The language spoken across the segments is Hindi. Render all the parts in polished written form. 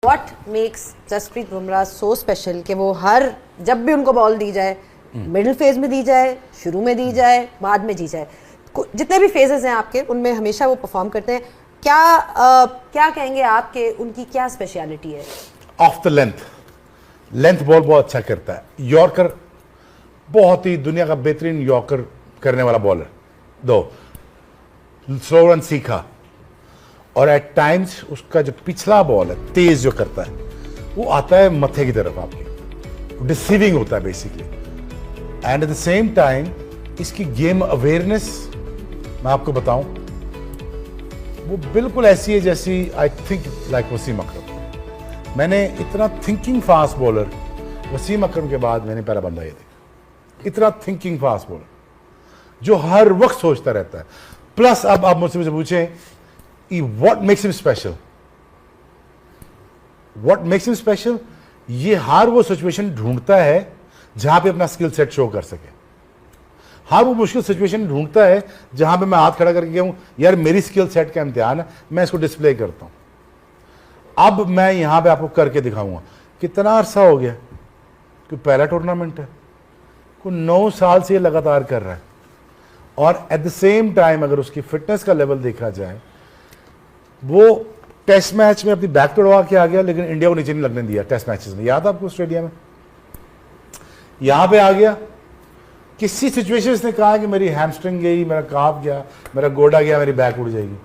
What makes Jasprit Bumrah so special कि वो हर जब भी उनको बॉल दी जाए, मिडिल फेज में दी जाए, शुरू में दी जाए, बाद में दी जाए, जितने भी फेजेस हैं आपके उनमें हमेशा वो परफॉर्म करते हैं। क्या कहेंगे आप कि उनकी क्या स्पेशलिटी है? ऑफ द लेंथ बॉल बहुत अच्छा करता है। यॉर्कर बहुत ही दुनिया का बेहतरीन यॉर्कर करने वाला बॉलर। दो स्लो रन सीखा, और एट टाइम्स उसका जो पिछला बॉल है तेज जो करता है वो आता है मथे की तरफ, आपकी डिसीविंग होता है basically. And at the same time इसकी गेम अवेयरनेस मैं आपको बताऊं वो बिल्कुल ऐसी है जैसी आई थिंक लाइक वसीम अकरम। मैंने इतना थिंकिंग फास्ट बॉलर वसीम अकरम के बाद मैंने पहला बंदा ये देखा, इतना थिंकिंग फास्ट बॉलर जो हर वक्त सोचता रहता है। प्लस अब आप मुझसे पूछें what makes him special? What makes him special? ये हर वो सिचुएशन ढूंढता है जहां पे अपना स्किल सेट शो कर सके। हर वो मुश्किल सिचुएशन ढूंढता है जहां पे मैं हाथ खड़ा करके कहूं यार मेरी स्किल सेट का इम्तिहान है, मैं इसको डिस्प्ले करता हूं। अब मैं यहां पे आपको करके दिखाऊंगा। कितना अरसा हो गया कि पहला टूर्नामेंट है, कोई 9 साल से ये लगातार कर रहा है, और एट द सेम टाइम अगर उसकी फिटनेस का लेवल देखा जाए वो टेस्ट मैच में अपनी बैक तोड़वा के आ गया, लेकिन इंडिया को नीचे नहीं लगने दिया टेस्ट मैचेस में। याद आपको ऑस्ट्रेलिया में यहां पे आ गया, किसी सिचुएशन ने कहा कि मेरी हैमस्ट्रिंग गई, मेरा काफ गया, मेरा गोडा गया, मेरी बैक उड़ जाएगी।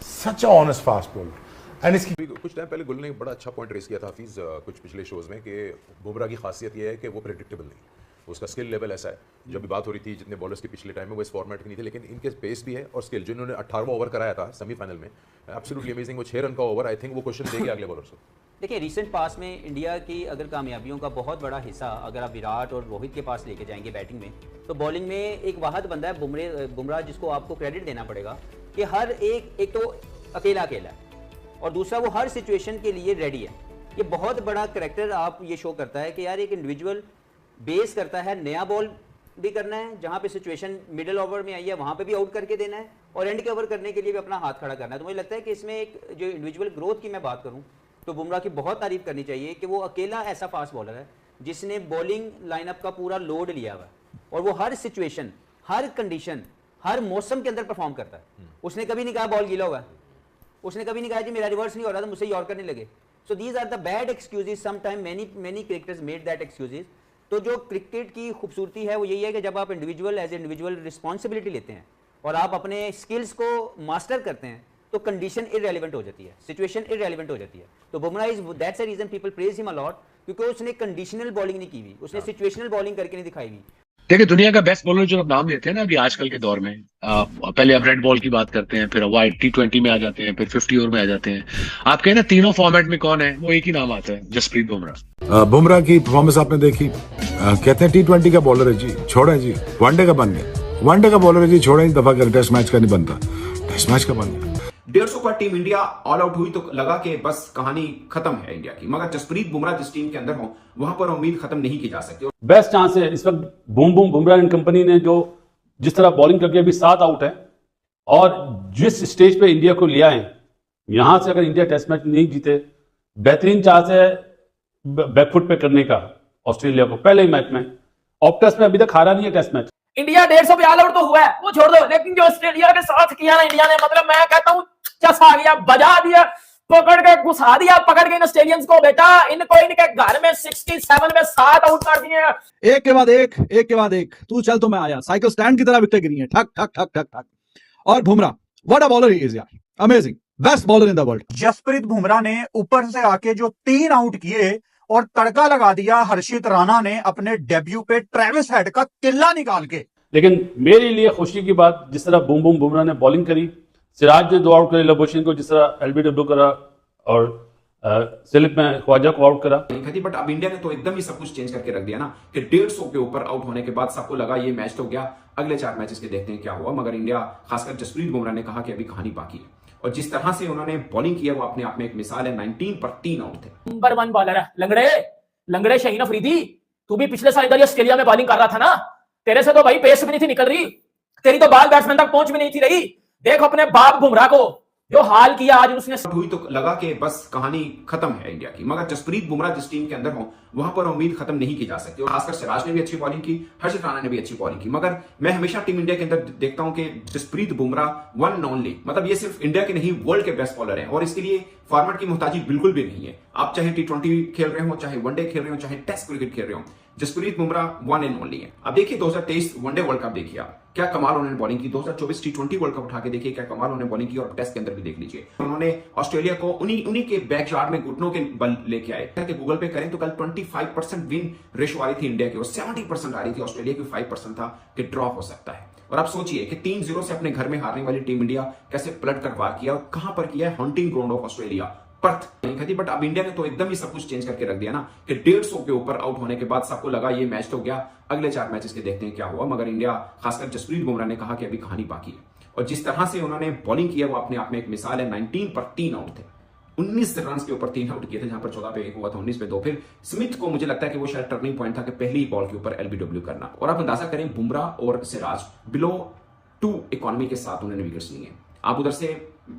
सच ऑनेस्ट फास्ट बॉलर। एंड इसकी कुछ टाइम पहले गुल ने एक बड़ा अच्छा पॉइंट रेस किया था हाफिज कुछ पिछले शोज में कि बुमराह की खासियत यह है कि वो प्रेडिक्टेबल नहीं, उसका स्किल लेवल ऐसा है। जब भी बात हो रही थी जितने बॉलर्स के पिछले टाइम में वो इस फॉर्मेट के नहीं थे, लेकिन इनके पेस भी है और स्किल। जिन्होंने 18वां ओवर कराया था सेमीफाइनल में, एब्सोल्युटली अमेजिंग। वो 6 रन का ओवर, आई थिंक वो क्वेश्चन देंगे अगले बॉलर्स को। देखिए रिसेंट पास में इंडिया की अगर कामयाबियों का बहुत बड़ा हिस्सा अगर आप विराट और रोहित के पास लेके जाएंगे बैटिंग में, तो बॉलिंग में एक वाहद बंदा है बुमराह जिसको आपको क्रेडिट देना पड़ेगा कि हर एक तो अकेला है और दूसरा वो हर सिचुएशन के लिए रेडी है। ये बहुत बड़ा करैक्टर आप ये शो करता है कि यार एक इंडिविजुअल बेस करता है, नया बॉल भी करना है, जहां पे सिचुएशन मिडिल ओवर में आई है वहां पे भी आउट करके देना है, और एंड के ओवर करने के लिए भी अपना हाथ खड़ा करना है। तो मुझे लगता है कि इसमें एक जो इंडिविजुअल ग्रोथ की मैं बात करूं तो बुमराह की बहुत तारीफ करनी चाहिए कि वो अकेला ऐसा फास्ट बॉलर है जिसने बॉलिंग लाइनअप का पूरा लोड लिया हुआ है, और वो हर सिचुएशन, हर कंडीशन, हर मौसम के अंदर परफॉर्म करता है। उसने कभी नहीं कहा बॉल गीला हुआ है, उसने कभी नहीं कहा जी मेरा रिवर्स नहीं हो रहा था मुझसे यॉर्कर नहीं लगे। So these are the bad excuses, some time many cricketers made that excuses. तो जो क्रिकेट की खूबसूरती है वो यही है कि जब आप इंडिविजुअल एज इंडिविजुअल रिस्पॉन्सिबिलिटी लेते हैं और आप अपने स्किल्स को मास्टर करते हैं तो कंडीशन इररेलेवेंट हो जाती है, सिचुएशन इररेलेवेंट हो जाती है। तो Bumrah is that's the reason people praise him a lot, क्योंकि उसने कंडीशनल बॉलिंग नहीं की हुई, उसने सिचुएशनल बॉलिंग करके नहीं दिखाई हुई। देखिए दुनिया का बेस्ट बॉलर जो आप नाम लेते हैं ना अभी आजकल के दौर में, पहले आप रेड बॉल की बात करते हैं, फिर वाइट T20 में आ जाते हैं, फिर 50 ओवर में आ जाते हैं। आप कहें ना तीनों फॉर्मेट में कौन है, वो एक ही नाम आता है, जसप्रीत बुमराह। बुमराह की परफॉर्मेंस आपने देखी, कहते हैं T20 का बॉलर है जी, छोड़े जी, वनडे का बन गया, वनडे का बॉलर है जी, छोड़े दफा कर, टेस्ट मैच का नहीं बनता, टेस्ट मैच का बन गया। 150 पर टीम इंडिया ऑल आउट हुई तो लगा कि बस कहानी खत्म है इंडिया की, मगर जसप्रीत बुमराह जिस टीम के अंदर हो वहां पर उम्मीद खत्म नहीं की जा सकती। बेस्ट चांस है इस वक्त बूम बुमराह एंड कंपनी ने जो जिस तरह बॉलिंग करके अभी 7 आउट है, और जिस स्टेज पे इंडिया को लिया है, यहां से अगर इंडिया टेस्ट मैच नहीं जीते बेहतरीन चांस है बैकफुट पे करने का ऑस्ट्रेलिया को पहले ही मैच में। ऑप्टस में अभी तक हारा नहीं है टेस्ट मैच। इंडिया 150 पे ऑल आउट तो हुआ है, वो छोड़ दो, लेकिन जो ऑस्ट्रेलिया के साथ किया ना इंडिया ने, मतलब मैं कहता हूं चसा गया, बजा दिया, पकड़ के घुसा दिया, पकड़ के इन ऑस्ट्रेलियंस को। बेटा इनको इनके घर में 67 में 7 आउट कर दिए, एक के बाद एक तू चल तो मैं आया, साइकिल स्टैंड की तरह विकेट गिरी है, ठक ठक ठक ठक ठक। और Bumrah what a bowler he is यार, amazing, best bowler in the world. Jasprit Bumrah ने ऊपर से आके जो 3 आउट किए और तड़का लगा दिया हर्षित राणा ने अपने डेब्यू पे ट्रेविस हेड का किला निकाल के। लेकिन मेरे लिए खुशी की बात जिस तरह बुमराह ने बॉलिंग करी, सिराज ने 2 आउट करे, लबोशन को जिस तरह LBW करा, और स्लिप में ख्वाजा को आउट करा। बट अब इंडिया ने तो एकदम ही सब कुछ चेंज करके रख दिया ना कि 150 के ऊपर आउट होने के बाद सबको लगा ये मैच तो गया, अगले 4 मैचेस के देखते हैं क्या हुआ। मगर इंडिया, खासकर जसप्रीत बुमराह ने कहा कि अभी कहानी बाकी है, और जिस तरह से उन्होंने बॉलिंग की है वो अपने आप में एक मिसाल है। 19 पर 3 आउट थे। नंबर 1 बॉलर है लंगड़े शाहीन अफरीदी। तू भी पिछले साल इधर ऑस्ट्रेलिया में बॉलिंग कर रहा था ना, तेरे से तो भाई पेस भी नहीं थी निकल रही, तेरी तो बॉल बैट्समैन तक पहुंच भी नहीं थी रही। देख अपने बाप बुमराह को, जो हाल किया आज उसने हुई तो लगा कि बस कहानी खत्म है इंडिया की, मगर जसप्रीत बुमराह जिस टीम के अंदर हो वहां पर उम्मीद खत्म नहीं की जा सकती। और खासकर सिराज ने भी अच्छी बॉलिंग की, हर्षित राणा ने भी अच्छी बॉलिंग की, मगर मैं हमेशा टीम इंडिया के अंदर देखता हूं कि Jasprit Bumrah one and only, मतलब ये सिर्फ इंडिया के नहीं वर्ल्ड के बेस्ट बॉलर हैं और इसके लिए फॉर्मेट की मुहताजी बिल्कुल भी नहीं है। आप चाहे T20 खेल रहे हो, चाहे वनडे खेल रहे हो, चाहे टेस्ट क्रिकेट खेल रहे हो, Jasprit Bumrah one and only है। अब देखिए 2023 वनडे वर्ल्ड कप देखिए आप, क्या कमाल उन्होंने बॉलिंग की। 2024 T20 वर्ल्ड कप उठा के देखिए क्या कमाल उन्होंने बॉलिंग की, और टेस्ट के अंदर भी देख लीजिए। उन्होंने ऑस्ट्रेलिया को उन्हीं के बैकयार्ड में घुटनों के बल लेके आए। गूगल पे करें तो कल 25% विन रेशो आ रही थी इंडिया की और 70% आ रही थी ऑस्ट्रेलिया की, 5% था कि ड्रॉ हो सकता है। और आप सोचिए कि 3-0 से अपने घर में हारने वाली टीम इंडिया कैसे पलट कर वार किया और कहां पर किया है, hunting ground of Australia, Perth नहीं खाती। बट अब इंडिया ने तो एकदम ही सब कुछ चेंज करके रख दिया ना कि 150 के ऊपर आउट होने के बाद सबको लगा ये मैच तो गया, अगले 4 मैचेस के देखते हैं क्या हुआ। मगर इंडिया, खासकर जसप्रीत बुमराह ने कहा कि अभी कहानी बाकी है और जिस तरह से उन्होंने बॉलिंग किया वो अपने आप में एक मिसाल है। 19 पर 3 आउट थे, 19 रन के ऊपर 3 आउट किए थे, जहां पर 14 पे 1 हुआ था, 19 पे 2। फिर स्मिथ को मुझे लगता है कि वो शायद टर्निंग पॉइंट था कि पहली ही बॉल के ऊपर LBW करना। और आप अंदाजा करें बुमराह और सिराज बिलो 2 इकोनॉमी के साथ उन्होंने विकेट्स लिए हैं। आप उधर से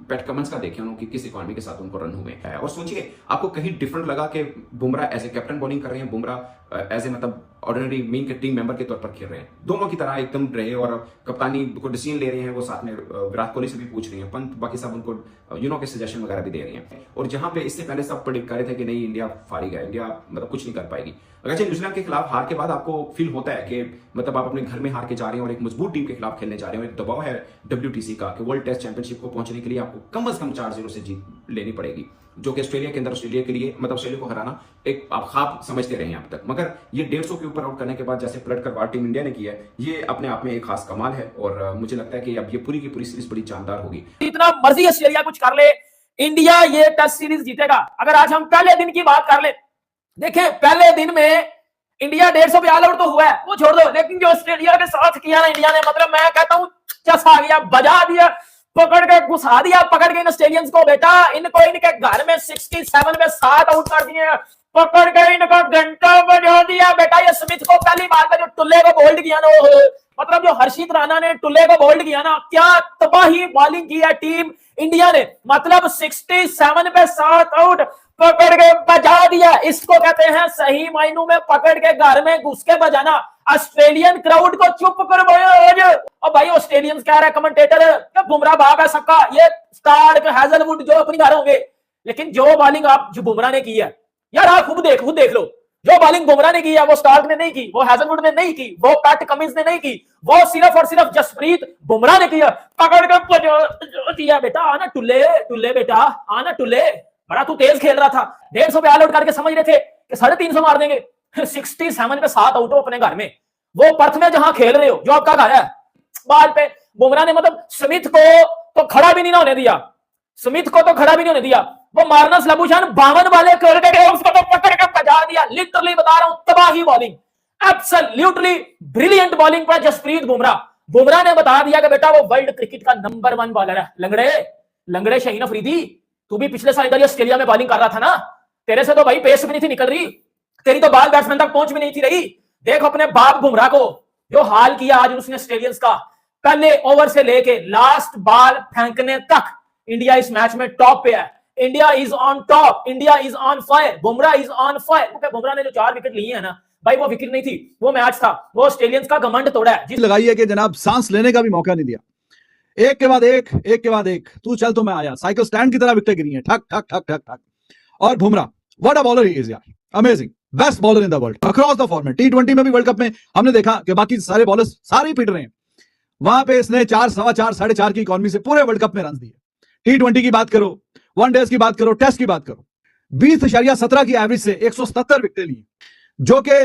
पैट कमिंस का देखें उन्होंने किस इकोनॉमी के साथ उनको रन हुए हैं। और सोचिए आपको कहीं डिफरेंट लगा कि Bumrah as a captain bowling कर रहे हैं, बुमराह एज ए मतलब ऑर्डिनरी मेन के टीम मेंबर के तौर पर खेल रहे हैं, दोनों की तरह एकदम रहे और कप्तानी को डिसीजन ले रहे हैं। वो साथ में विराट कोहली से भी पूछ रही हैं, पंत बाकी सब उनको के सजेशन वगैरह भी दे रही हैं। और जहां पे इससे पहले सब प्रेडिक्ट कर रहे थे कि नहीं इंडिया फारी गया, इंडिया मतलब कुछ नहीं कर पाएगी। अगर न्यूजीलैंड के खिलाफ हार के बाद आपको फील होता है कि मतलब आप अपने घर में हार के जा रहे हैं और एक मजबूत टीम के खिलाफ खेलने जा रहे हो, एक दबाव है WTC का कि वर्ल्ड टेस्ट चैंपियनशिप को पहुंचने के लिए आपको कम से कम 4-0 से जीत लेनी पड़ेगी, जो कि ऑस्ट्रेलिया के अंदर ऑस्ट्रेलिया के लिए मतलब ऑस्ट्रेलिया को हराना एक आप ख्वाब समझते रहे हैं अब तक। मगर ये 150 के ऊपर आउट करने के बाद जैसे पलट कर वार टीम इंडिया ने किया है, ये अपने आप में एक खास कमाल है और मुझे लगता है कि अब ये पूरी की पूरी सीरीज बड़ी शानदार होगी। इतना मर्जी ऑस्ट्रेलिया कुछ कर ले, इंडिया ये टेस्ट सीरीज जीतेगा। अगर आज हम पहले दिन की बात कर ले, देखें पहले दिन में इंडिया 150 पे ऑल आउट तो हुआ है, वो छोड़ दो, लेकिन जो ऑस्ट्रेलिया के साथ किया ना इंडिया ने, मतलब मैं कहता हूं चसा गया, बजा दिया, पकड़ के घुसा दिया, पकड़ के इन ऑस्ट्रेलियंस को बेटा, इनको इनके घर में 67 में 7 आउट कर दिए, पकड़ के इनका घंटा बजा दिया बेटा। ये स्मिथ को पहली बार में जो टुल्ले को बोल्ड किया ना, वो मतलब जो हर्षित राणा ने टुल्ले को बोल्ड किया ना, क्या तबाही बॉलिंग की है टीम इंडिया ने, मतलब 67 पे 7 आउट पकड़ के बजा दिया। इसको कहते हैं सही मायनों में पकड़ के घर में घुस के बजाना। ऑस्ट्रेलियन क्राउड को चुप करवाया। और भाई ऑस्ट्रेलियंस कह रहे कमेंटेटर बुमराह भाग है सबका, ये स्टार्क हैजलवुड जो अपनी घर होंगे, लेकिन जो बॉलिंग आप जो बुमराह ने की है यार, आप खुद देख लो, जो बॉलिंग बुमराह ने की है वो स्टार्क ने नहीं की, वो हैजलवुड ने नहीं की, वो पैट कमिंस ने नहीं की, वो सिर्फ और सिर्फ जसप्रीत बुमराह ने किया। पकड़ के बजा दिया बेटा, आना टुल्ले बेटा, आना टुल्ले, बड़ा तू तेज खेल रहा था, 150 पे ऑल आउट करके समझ रहे थे कि 350 मार देंगे, 67 पे 7 आउट हो अपने घर में, वो पर्थ में जहां खेल रहे हो, जो आपका घर है। बाद पे बुमराह ने मतलब स्मिथ को तो खड़ा भी नहीं होने दिया, स्मिथ को तो खड़ा भी नहीं होने दिया, वो मार्नस लबुशान 52 वाले करके उसको तो पकड़ के बजा दिया। लिटरली बता रहा हूं, तबाही बॉलिंग, एब्सोल्युटली ब्रिलियंट बॉलिंग पर जसप्रीत बुमराह। बुमराह ने बता दिया कि बेटा वो वर्ल्ड क्रिकेट का नंबर 1 बॉलर है। लंगड़े शाहीन अफरीदी, तू भी पिछले साल इधर ऑस्ट्रेलिया में बॉलिंग कर रहा था ना, तेरे से तो भाई पेस भी नहीं थी निकल रही, तेरी तो बॉल बैट्समैन तक पहुंच भी नहीं थी रही। देख अपने बाप बुमराह को, जो हाल किया आज उसने ऑस्ट्रेलियंस का, पहले ओवर से लेके लास्ट बॉल फेंकने तक इंडिया इस मैच में टॉप पे है। India is on top, India is on fire, Bumrah is on fire. क्योंकि बुमराह ने जो 4 विकेट लिए हैं ना भाई, वो विकेट नहीं थी, वो मैच था, वो ऑस्ट्रेलियंस का घमंड तोड़ा है। लगाई है कि जनाब सांस लेने का भी मौका नहीं दिया, एक के बाद एक, तू चल तो मैं आया, साइकिल स्टैंड की तरह विकेट गिरी है, ठक ठक ठक ठक ठक। और Bumrah what a bowler he is यार, amazing, best bowler in the world across the format. T20 में भी वर्ल्ड कप में हमने देखा कि बाकी सारे बॉलर्स सारे पिट रहे हैं, वहां पे इसने 4, 4.25, 4.5 की इकोनॉमी से पूरे वर्ल्ड कप में रन दिए। T20 की बात करो, वनडेज की बात करो, टेस्ट की बात करो, 20.17 की एवरेज से 177 विकेट ली, जो कि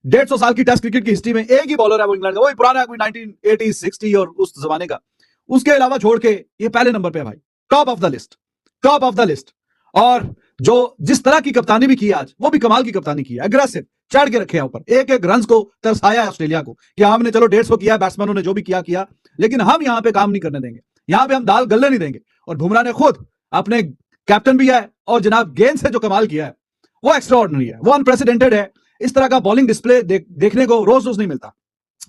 150 साल की टेस्ट क्रिकेट की हिस्ट्री में एक ही बॉलर है वो इंग्लैंड का, वही पुराना कोई 1980, 60 और उस जमाने का, उसके अलावा छोड़ के ये पहले नंबर पे है भाई, टॉप ऑफ द लिस्ट। और जो जिस तरह की कप्तानी भी की आज, वो भी कमाल की कप्तानी की है, एग्रेसिव, चढ़ के रखे हैं ऊपर, एक रन को तरसाया है ऑस्ट्रेलिया को कि हमने चलो 150 किया, बैट्समैनों ने जो भी किया, लेकिन हम यहां पे काम नहीं करने देंगे, यहां पे हम दाल गलने नहीं देंगे। और बुमराह ने खुद अपने कैप्टन भी है और जनाब गेंद से जो कमाल किया है वो एक्स्ट्राऑर्डिनरी है, वो अनप्रेसिडेंटेड है। इस तरह का बॉलिंग डिस्प्ले देखने को रोज नहीं मिलता।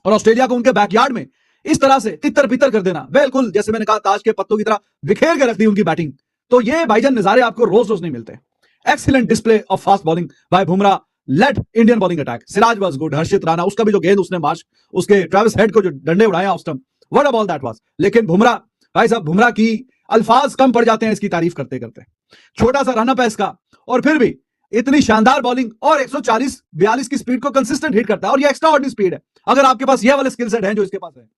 और ऑस्ट्रेलिया को उनके बैकयार्ड में इस तरह से तितर बितर कर देना, बिल्कुल जैसे मैंने कहा ताज के पत्तों की तरह बिखेर के रख दी उनकी बैटिंग। तो ये भाईजान नजारे आपको रोज रोज नहीं मिलते। Excellent display of fast bowling by Bumrah led Indian bowling attack. Siraj was good, Harshit Rana उसका भी जो गेंद उसने मार्च उसके ट्रेविस हेड को जो डंडे उड़ाए off stump, what a ball that was. लेकिन बुमराह भाई साहब, बुमराह की अल्फाज कम पड़ जाते हैं इसकी तारीफ करते करते। छोटा सा रन अप है इसका और फिर भी इतनी शानदार बॉलिंग और 140-42 की स्पीड को कंसिस्टेंट हिट करता है और ये एक्स्ट्रा ऑर्डिनरी स्पीड है। अगर आपके पास ये वाले स्किल सेट हैं जो इसके पास है,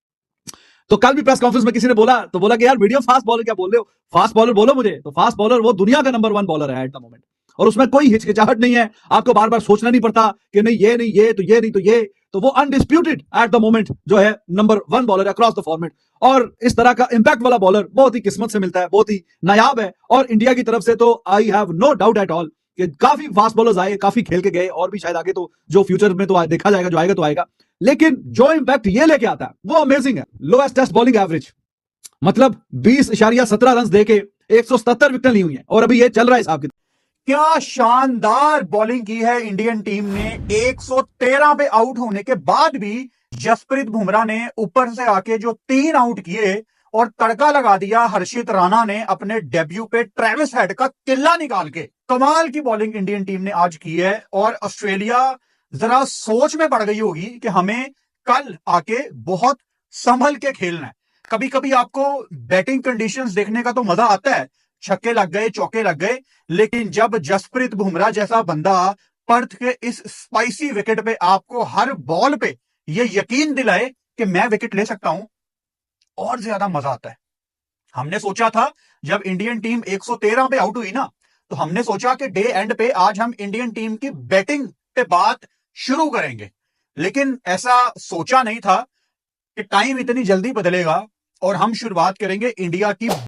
तो कल भी प्रेस कॉन्फ्रेंस में किसी ने बोला तो बोला कि यार मीडियम फास्ट बॉलर क्या बोल रहे हो, फास्ट बॉलर बोलो मुझे। तो फास्ट बॉलर वो दुनिया का नंबर 1 बॉलर है एट द मोमेंट और उसमें कोई हिचकिचाहट नहीं है, आपको बार बार सोचना नहीं पड़ता कि नहीं ये नहीं ये तो ये नहीं तो ये, तो वो अनडिस्प्यूटेड एट द मोमेंट जो है number 1 bowler across the format. और इस तरह का इंपैक्ट वाला बॉलर बहुत ही किस्मत से मिलता है, बहुत ही नायाब है। और इंडिया की तरफ से तो I have no doubt at all कि काफी फास्ट बॉलर्स आए, काफी खेल के गए और भी शायद आगे तो जो फ्यूचर में तो देखा जाएगा, जो आएगा तो आएगा। लेकिन जो इंपैक्ट ये लेके आता है वो अमेजिंग है। लोएस्ट टेस्ट बॉलिंग एवरेज मतलब 20.17 रन देके 177 विकेट ली हुई है और अभी ये चल रहा है साहब। क्या शानदार बॉलिंग की है इंडियन टीम ने। 113 पे आउट होने के बाद भी जसप्रीत बुमराह ने ऊपर से आके जो 3 आउट किए और तड़का लगा दिया हर्षित राणा ने अपने डेब्यू पे ट्रेविस हेड का किल्ला निकाल के। कमाल की बॉलिंग इंडियन टीम ने आज की है और ऑस्ट्रेलिया जरा सोच में पड़ गई होगी कि हमें कल आके बहुत संभल के खेलना है। कभी कभी आपको बैटिंग कंडीशंस देखने का तो मजा आता है, छक्के लग गए चौके लग गए, लेकिन जब जसप्रीत बुमराह जैसा बंदा पर्थ के इस स्पाइसी विकेट पे आपको हर बॉल पे ये यकीन दिलाए कि मैं विकेट ले सकता हूं, और ज्यादा मजा आता है। हमने सोचा था जब इंडियन टीम 113 पे आउट हुई ना, तो हमने सोचा कि डे एंड पे आज हम इंडियन टीम की बैटिंग पे बात शुरू करेंगे, लेकिन ऐसा सोचा नहीं था कि टाइम इतनी जल्दी बदलेगा और हम शुरुआत करेंगे इंडिया की